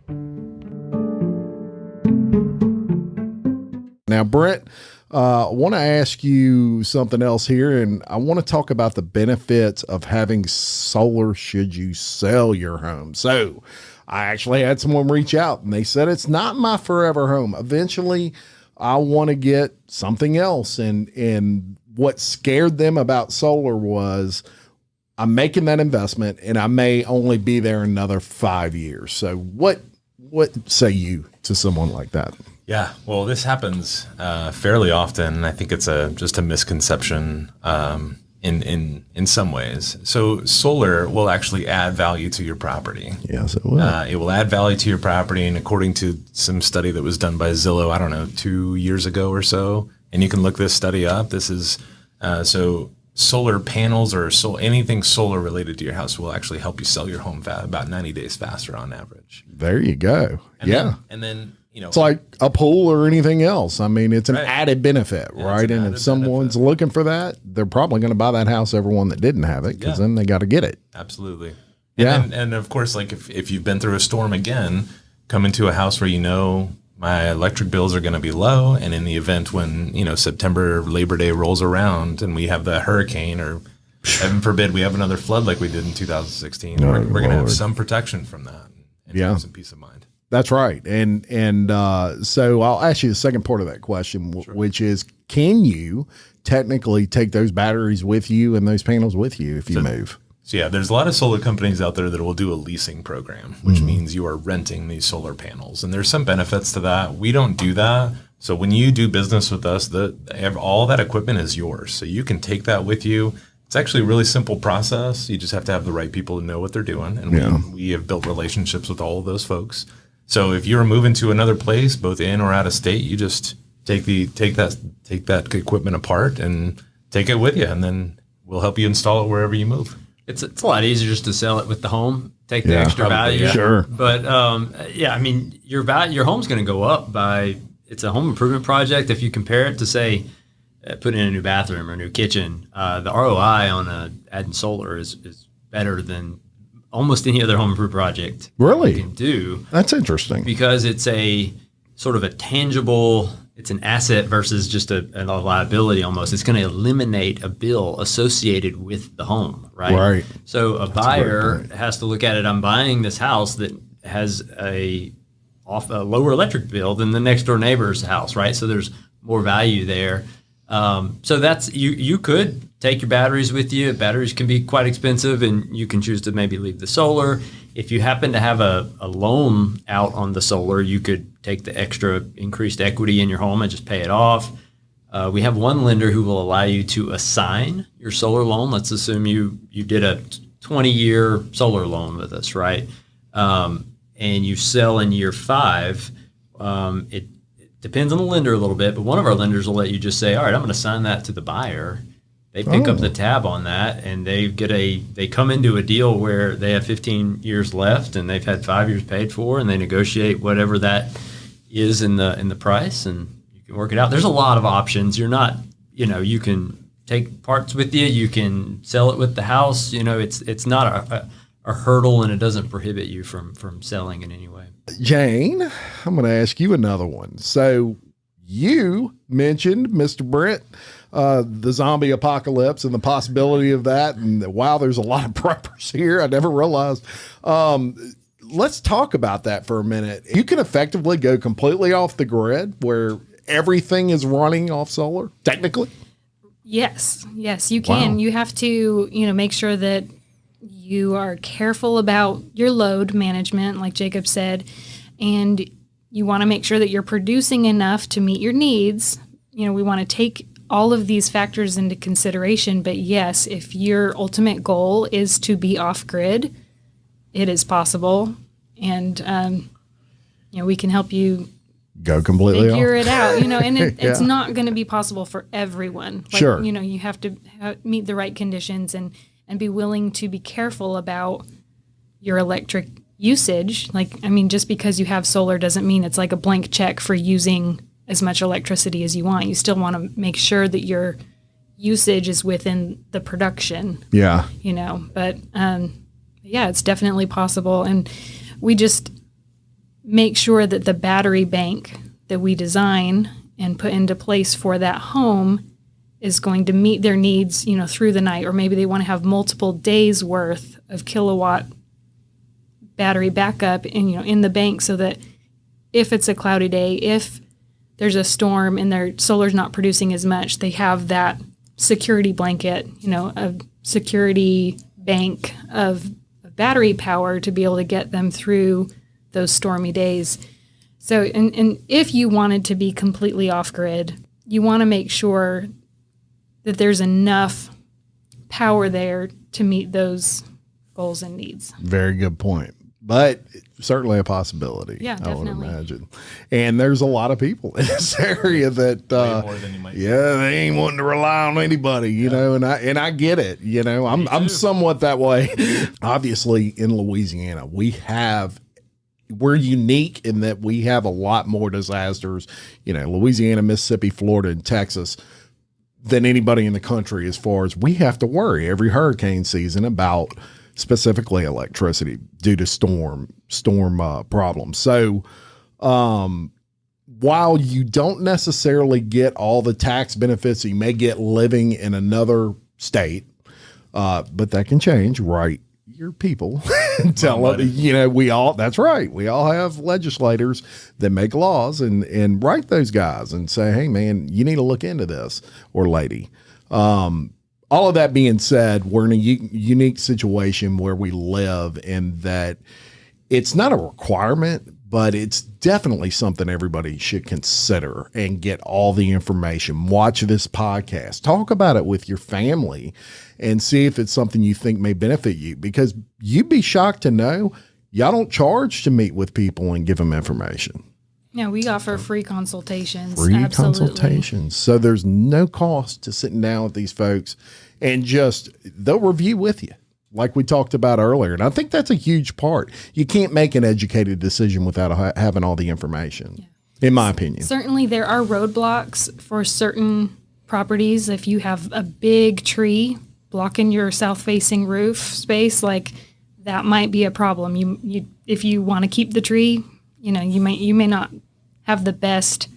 Now, Brent, I want to ask you something else here, and I want to talk about the benefits of having solar should you sell your home. So I actually had someone reach out, and they said, it's not my forever home. Eventually, I want to get something else. And what scared them about solar was I'm making that investment, and I may only be there another 5 years. So what say you to someone like that?
Yeah, well, this happens fairly often. I think it's just a misconception in some ways. So solar will actually add value to your property.
Yes, it will.
It will add value to your property, and according to some study that was done by Zillow, I don't know, 2 years ago or so, and you can look this study up. This is so solar panels or anything solar related to your house will actually help you sell your home about 90 days faster on average.
There you go.
And then
it's like a pool or anything else. I mean, it's an added benefit, right? And if someone's looking for that, they're probably going to buy that house over one that didn't have it, because then they got to get it.
Absolutely.
Yeah.
And of course, like if you've been through a storm again, come into a house where my electric bills are going to be low, and in the event when September Labor Day rolls around and we have the hurricane, or heaven forbid we have another flood like we did in 2016, we're going to have some protection from that and have some peace of mind.
That's right. And so I'll ask you the second part of that question, which is, can you technically take those batteries with you and those panels with you if you move?
So yeah, there's a lot of solar companies out there that will do a leasing program, which means you are renting these solar panels. And there's some benefits to that. We don't do that. So when you do business with us, all that equipment is yours. So you can take that with you. It's actually a really simple process. You just have to have the right people to know what they're doing. And we have built relationships with all of those folks. So if you're moving to another place, both in or out of state, you just take that equipment apart and take it with you, and then we'll help you install it wherever you move.
It's a lot easier just to sell it with the home, take the extra value.
Yeah. Sure.
But I mean, your home's going to go up it's a home improvement project. If you compare it to, say, putting in a new bathroom or a new kitchen, the ROI on adding solar is better than almost any other home improvement project
really
you can do.
That's interesting,
because it's a sort of a tangible, it's an asset versus just a liability almost. It's going to eliminate a bill associated with the home, right?
Right.
So a buyer has to look at it. I'm buying this house that has a lower electric bill than the next door neighbor's house, right? So there's more value there. So that's you could take your batteries with you. Batteries can be quite expensive, and you can choose to maybe leave the solar. If you happen to have a loan out on the solar, you could take the extra increased equity in your home and just pay it off. We have one lender who will allow you to assign your solar loan. Let's assume you did a 20-year solar loan with us, right? And you sell in year 5. It depends on the lender a little bit, but one of our lenders will let you just say, all right, I'm going to assign that to the buyer. They pick up the tab on that, and they come into a deal where they have 15 years left, and they've had 5 years paid for, and they negotiate whatever that is in the price, and you can work it out. There's a lot of options. You're not, you can take parts with you. You can sell it with the house. It's not a hurdle, and it doesn't prohibit you from selling in any way.
Jane, I'm going to ask you another one. So you mentioned, Mr. Brent, the zombie apocalypse and the possibility of that. And wow, there's a lot of preppers here. I never realized. Let's talk about that for a minute. You can effectively go completely off the grid where everything is running off solar, technically. Yes, you can.
Wow. You have to, make sure that you are careful about your load management, like Jacob said, and you want to make sure that you're producing enough to meet your needs. We want to take all of these factors into consideration. But yes, if your ultimate goal is to be off grid, it is possible. And, we can help you
go completely
figure
off.
it out, and it's not going to be possible for everyone.
Sure.
You have to meet the right conditions and be willing to be careful about your electric usage. Just because you have solar doesn't mean it's like a blank check for using as much electricity as you want. You still want to make sure that your usage is within the production.
Yeah.
But it's definitely possible. And we just make sure that the battery bank that we design and put into place for that home is going to meet their needs, through the night, or maybe they want to have multiple days worth of kilowatt battery backup in the bank, so that if it's a cloudy day, if there's a storm and their solar's not producing as much, they have that security blanket, a security bank of battery power to be able to get them through those stormy days. So, and if you wanted to be completely off grid, you want to make sure that there's enough power there to meet those goals and needs.
Very good point. But certainly a possibility.
Yeah, definitely.
I would imagine. And there's a lot of people in this area that,
Way more than you might think.
they ain't wanting to rely on anybody, and I get it. I'm somewhat that way. Obviously, in Louisiana, we're unique in that we have a lot more disasters, Louisiana, Mississippi, Florida, and Texas, than anybody in the country, as far as we have to worry every hurricane season about specifically electricity due to storm problems. So while you don't necessarily get all the tax benefits you may get living in another state, but that can change, right? Your people tell them, that's right. We all have legislators that make laws and write those guys and say, hey man, you need to look into this, or lady. All of that being said, we're in a unique situation where we live, in that it's not a requirement, but it's definitely something everybody should consider and get all the information. Watch this podcast, talk about it with your family, and see if it's something you think may benefit you, because you'd be shocked to know y'all don't charge to meet with people and give them information.
Yeah, we offer free consultations.
Free
Absolutely.
consultations. So there's no cost to sitting down with these folks, and they'll review with you, like we talked about earlier. And I think that's a huge part. You can't make an educated decision without having all the information, in my opinion.
Certainly there are roadblocks for certain properties. If you have a big tree blocking your south-facing roof space, that might be a problem. You if you want to keep the tree, you may not have the best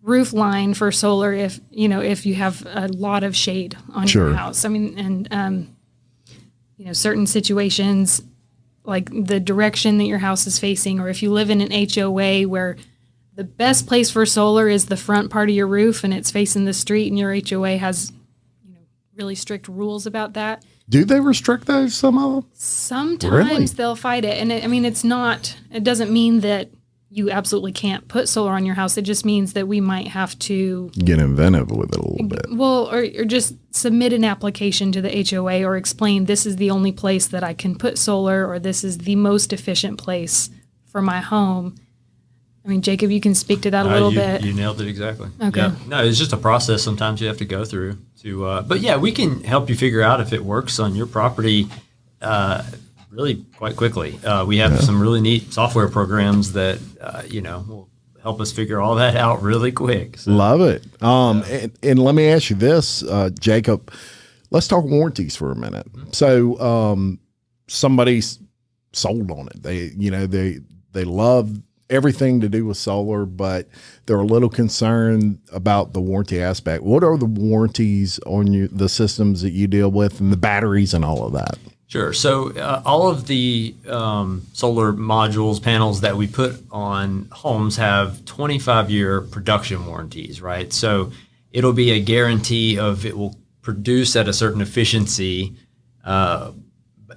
roof line for solar if you have a lot of shade on your house. Certain situations, like the direction that your house is facing, or if you live in an HOA where the best place for solar is the front part of your roof and it's facing the street, and your HOA has really strict rules about that.
Do they restrict those, some of them?
Sometimes
Really?
they'll fight it. And it doesn't mean that you absolutely can't put solar on your house. It just means that we might have to
Get inventive with it a little bit.
Well, or just submit an application to the HOA, or explain this is the only place that I can put solar, or this is the most efficient place for my home. Jacob, you can speak to that a little bit.
You nailed it exactly.
Okay.
Yeah. No, it's just a process sometimes you have to go through but we can help you figure out if it works on your property really quite quickly. We have some really neat software programs that, will help us figure all that out really quick. So.
Love it. And let me ask you this, Jacob, let's talk warranties for a minute. So somebody's sold on it. They love everything to do with solar, but they're a little concerned about the warranty aspect. What are the warranties on the systems that you deal with, and the batteries and all of that?
Sure. So all of the solar modules, panels that we put on homes have 25-year production warranties, right? So it'll be a guarantee of it will produce at a certain efficiency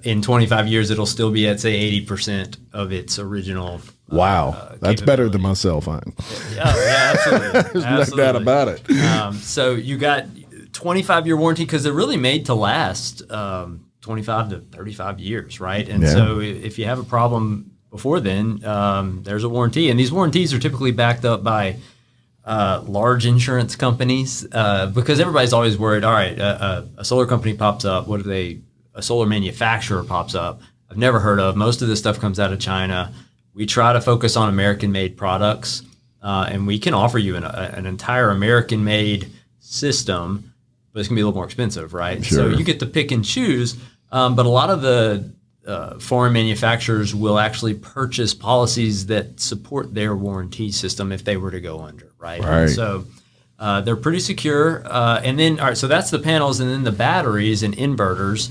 in 25 years, it'll still be at, say, 80% of its original.
Wow. That's better than my cell phone.
Yeah, absolutely.
There's no doubt about it.
So you got 25-year warranty because they're really made to last 25 to 35 years, right? And so if you have a problem before then, there's a warranty. And these warranties are typically backed up by large insurance companies because everybody's always worried, all right, a solar company pops up. What if a solar manufacturer pops up? I've never heard of. Most of this stuff comes out of China. We try to focus on American-made products, and we can offer you an entire American-made system, but it's going to be a little more expensive, right?
Sure.
So you get to pick and choose, but a lot of the foreign manufacturers will actually purchase policies that support their warranty system if they were to go under, right?
Right.
So they're pretty secure. And then, all right, so that's the panels, and then the batteries and inverters.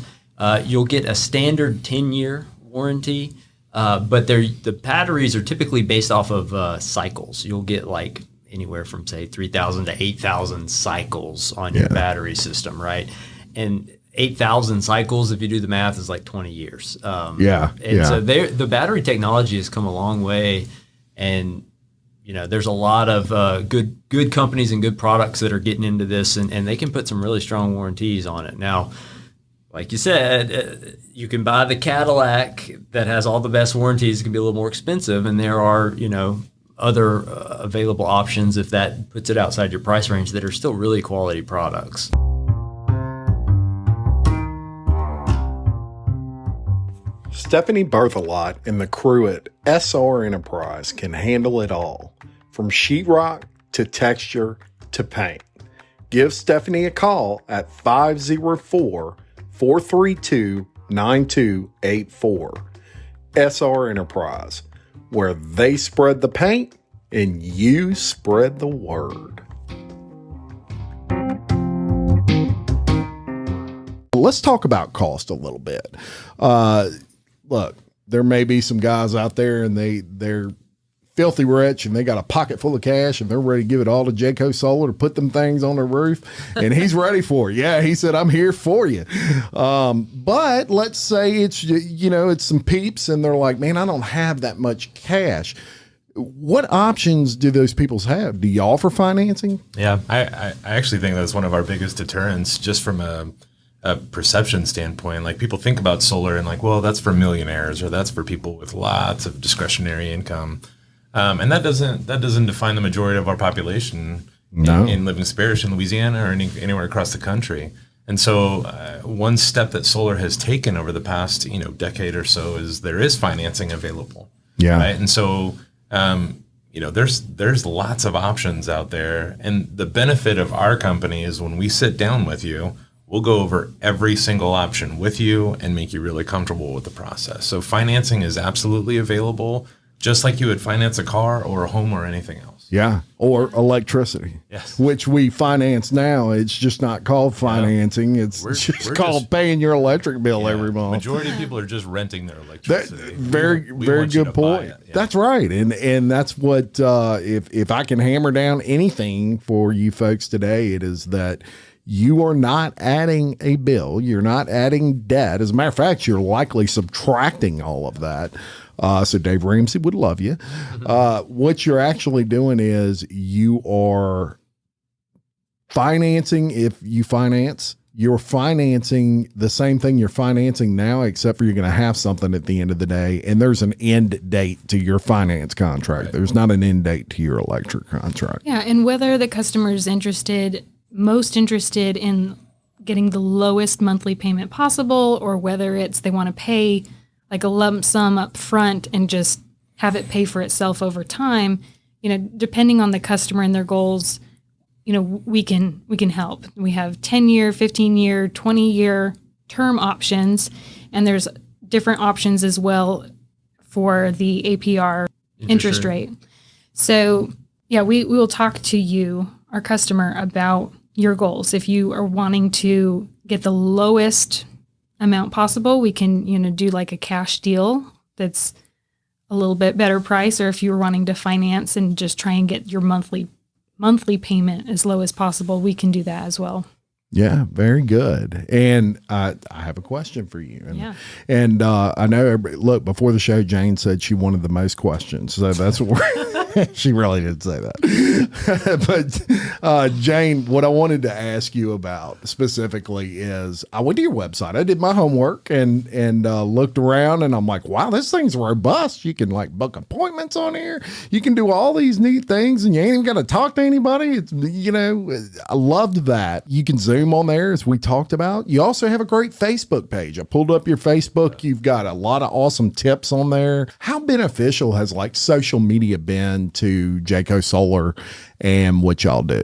You'll get a standard 10-year warranty. But the batteries are typically based off of cycles. You'll get like anywhere from, say, 3,000 to 8,000 cycles on your battery system, right? And 8,000 cycles, if you do the math, is like 20 years. So the battery technology has come a long way, and there's a lot of good companies and good products that are getting into this, and they can put some really strong warranties on it. Now, like you said, you can buy the Cadillac that has all the best warranties. It can be a little more expensive, and there are, other available options if that puts it outside your price range that are still really quality products.
Stephanie Berthelot and the crew at SR Enterprise can handle it all, from sheetrock to texture to paint. Give Stephanie a call at 504-432-9284. SR Enterprise, where they spread the paint and you spread the word. Let's talk about cost a little bit. Look, there may be some guys out there and they're filthy rich and they got a pocket full of cash and they're ready to give it all to Jayco Solar to put them things on their roof, and he's ready for it. Yeah, he said, I'm here for you. But let's say it's, it's some peeps and they're like, man, I don't have that much cash. What options do those people have? Do you offer financing?
Yeah, I actually think that's one of our biggest deterrents, just from a perception standpoint. Like, people think about solar and like, well, that's for millionaires or that's for people with lots of discretionary income. And that doesn't define the majority of our population in Livingston Parish, in Louisiana, or anywhere across the country. And so one step that solar has taken over the past decade or so is there is financing available. Yeah. Right? And so there's lots of options out there. And the benefit of our company is when we sit down with you, we'll go over every single option with you and make you really comfortable with the process. So financing is absolutely available, just like you would finance a car or a home or anything else.
Yeah, or electricity.
Yes.
Which we finance now. It's just not called financing. It's just called paying your electric bill every month.
Majority of people are just renting their electricity.
Very good point. That's right. And that's what, if I can hammer down anything for you folks today, it is that you are not adding a bill. You're not adding debt. As a matter of fact, you're likely subtracting all of that. So Dave Ramsey would love you. What you're actually doing is you are financing. If you finance, you're financing the same thing you're financing now, except for you're going to have something at the end of the day. And there's an end date to your finance contract. Right. There's not an end date to your electric contract.
Yeah. And whether the customer is most interested in getting the lowest monthly payment possible, or whether it's they want to pay like a lump sum up front and just have it pay for itself over time, depending on the customer and their goals, we can help. We have 10-year, 15-year, 20-year term options, and there's different options as well for the APR interest rate. So yeah, we will talk to you, our customer, about your goals. If you are wanting to get the lowest amount possible, we can, do like a cash deal that's a little bit better price. Or if you're wanting to finance and just try and get your monthly payment as low as possible, we can do that as well.
Yeah, very good. And I have a question for you. And I know, look, before the show, Jane said she wanted the most questions. So that's what she really didn't say that. But Jane, what I wanted to ask you about specifically is I went to your website. I did my homework and looked around, and I'm like, wow, this thing's robust. You can like book appointments on here. You can do all these neat things, and you ain't even got to talk to anybody. It's, I loved that. You can Zoom on there, as we talked about. You also have a great Facebook page. I pulled up your Facebook. You've got a lot of awesome tips on there. How beneficial has like social media been to Jayco Solar and what y'all do?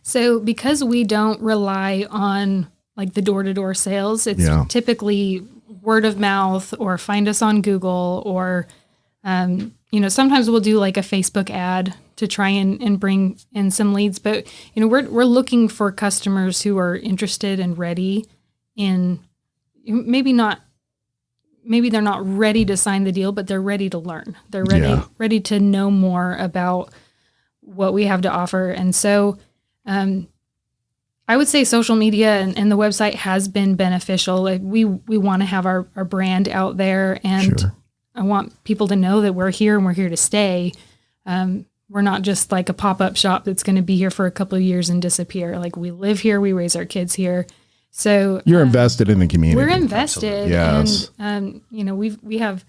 So because we don't rely on like the door-to-door sales, it's typically word of mouth or find us on Google or, sometimes we'll do like a Facebook ad to try and bring in some leads. But, we're looking for customers who are interested and ready in maybe they're not ready to sign the deal, but they're ready to learn. They're ready to know more about what we have to offer. And so I would say social media and the website has been beneficial. Like we want to have our brand out there, and I want people to know that we're here and we're here to stay. We're not just like a pop-up shop that's going to be here for a couple of years and disappear. Like we live here, we raise our kids here. So
you're invested in the community.
We're invested. Yes. And, we have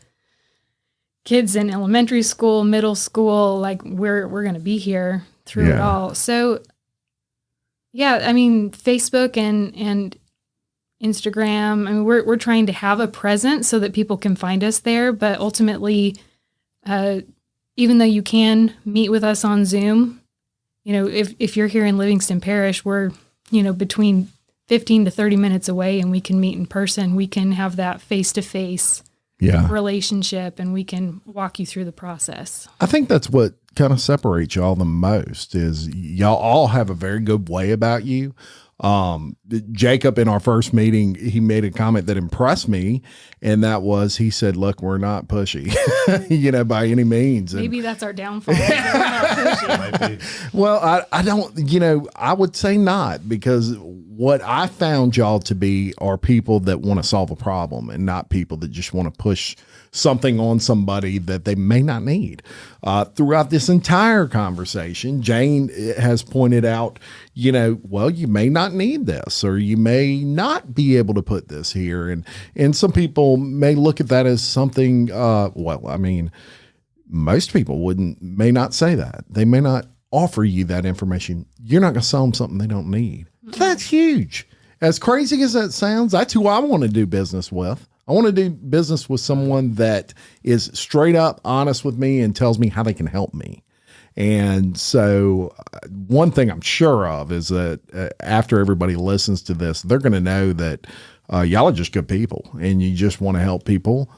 kids in elementary school, middle school, like we're going to be here through it all. So Facebook and Instagram, we're trying to have a presence so that people can find us there. But ultimately, even though you can meet with us on Zoom, if you're here in Livingston Parish, we're, between 15 to 30 minutes away, and we can meet in person. We can have that face-to-face relationship, and we can walk you through the process.
I think that's what kind of separates y'all the most is y'all all have a very good way about you. Jacob, in our first meeting, he made a comment that impressed me, and that was, he said, look, we're not pushy, by any means.
Maybe that's our downfall. We're not pushy.
Well, I don't, I would say not, because what I found y'all to be are people that want to solve a problem and not people that just want to push something on somebody that they may not need. Throughout this entire conversation, Jane has pointed out, you may not need this, or you may not be able to put this here. And some people may look at that as something, most people may not say that. They may not offer you that information. You're not going to sell them something they don't need. That's huge. As crazy as that sounds, that's who I want to do business with. I want to do business with someone that is straight up honest with me and tells me how they can help me. And so one thing I'm sure of is that after everybody listens to this, they're going to know that y'all are just good people, and you just want to help people,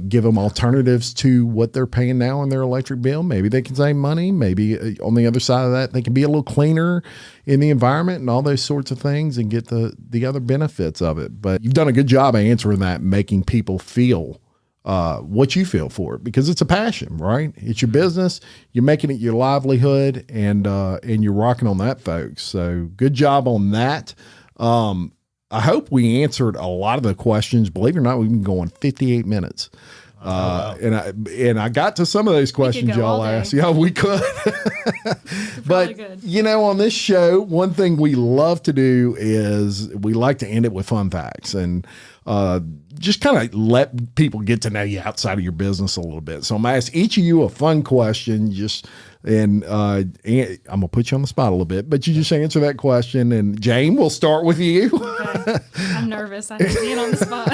give them alternatives to what they're paying now on their electric bill. Maybe they can save money. Maybe on the other side of that, they can be a little cleaner in the environment and all those sorts of things and get the other benefits of it. But you've done a good job of answering that, making people feel what you feel for it, because it's a passion, right? It's your business. You're making it your livelihood, and you're rocking on that, folks. So good job on that. I hope we answered a lot of the questions. Believe it or not, we've been going 58 minutes. And I got to some of those questions y'all asked. Yeah, we could. But, on this show, one thing we love to do is we like to end it with fun facts and just kind of let people get to know you outside of your business a little bit. So I'm going to ask each of you a fun question, and I'm going to put you on the spot a little bit, but you just answer that question. And Jane, we'll start with you.
Okay. I'm nervous. I hate being on the spot.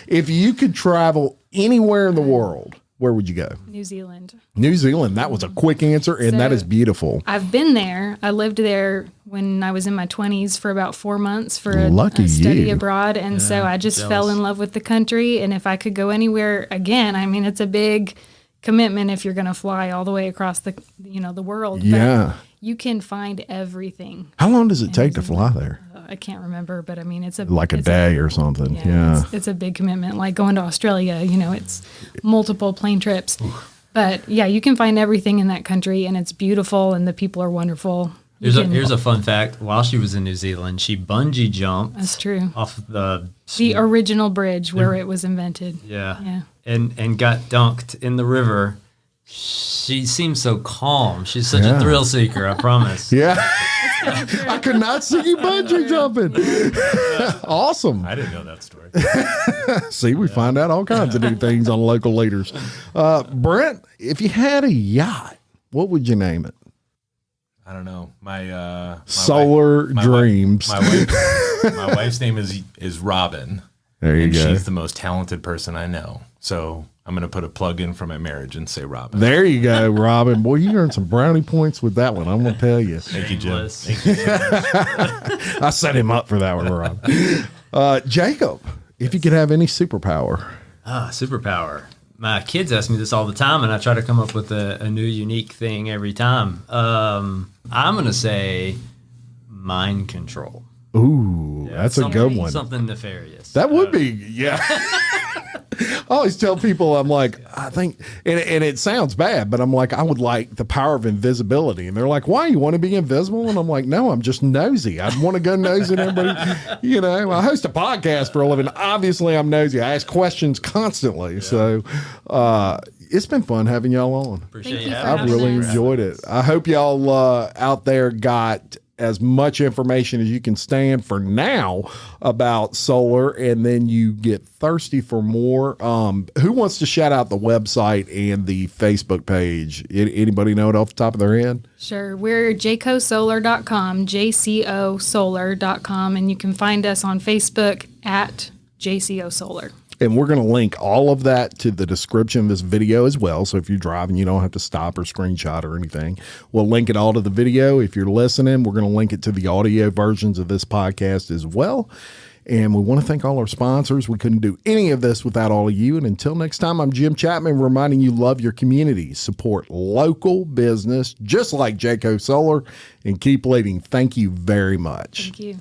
If you could travel anywhere in the world, where would you go?
New Zealand.
New Zealand. That was a quick answer, and that is beautiful.
I've been there. I lived there when I was in my 20s for about 4 months for a study abroad. And so I just fell in love with the country. And if I could go anywhere again, it's a big commitment if you're going to fly all the way across the world.
Yeah.
But you can find everything.
How long does it take to fly there?
I can't remember, but it's a
day or something. Yeah.
It's a big commitment. Like going to Australia, it's multiple plane trips. But yeah, you can find everything in that country, and it's beautiful, and the people are wonderful.
Here's a fun fact. While she was in New Zealand, she bungee jumped.
That's true.
Off the
original bridge where it was invented.
Yeah. And got dunked in the river. She seems so calm. She's such a thrill seeker, I promise.
Yeah. I could not see you bungee jumping. Awesome.
I didn't know that story.
See, we find out all kinds of new things on Local Leaders. Brent, if you had a yacht, what would you name it?
I don't know. My
Solar Dreams.
My wife's name is Robin.
There you go.
She's the most talented person I know. So I'm going to put a plug in for my marriage and say Robin.
There you go, Robin. Boy, you earned some brownie points with that one. I'm going to tell you.
Thank you, Jim.
Thank you so much.
I set him up for that one, Rob. Jacob, if you could have any superpower.
Superpower. My kids ask me this all the time, and I try to come up with a new, unique thing every time. I'm going to say mind control.
Ooh, that's a good one.
Something nefarious.
That would be, yeah. I always tell people, I'm like, I think, and it sounds bad, but I'm like, I would like the power of invisibility. And they're like, why? You want to be invisible? And I'm like, no, I'm just nosy. I want to go nosy at everybody. You know, I host a podcast for a living. Obviously, I'm nosy. I ask questions constantly. Yeah. So it's been fun having y'all on.
Appreciate you.
I've really enjoyed it. I hope y'all out there got as much information as you can stand for now about solar, and then you get thirsty for more. Who wants to shout out the website and the Facebook page? Anybody know it off the top of their head?
Sure. We're jaycosolar.com, jcosolar.com, and you can find us on Facebook at JCO Solar.
And we're going to link all of that to the description of this video as well. So if you're driving, you don't have to stop or screenshot or anything. We'll link it all to the video. If you're listening, we're going to link it to the audio versions of this podcast as well. And we want to thank all our sponsors. We couldn't do any of this without all of you. And until next time, I'm Jim Chapman, reminding you love your community, support local business, just like Jayco Solar, and keep leading. Thank you very much.
Thank you.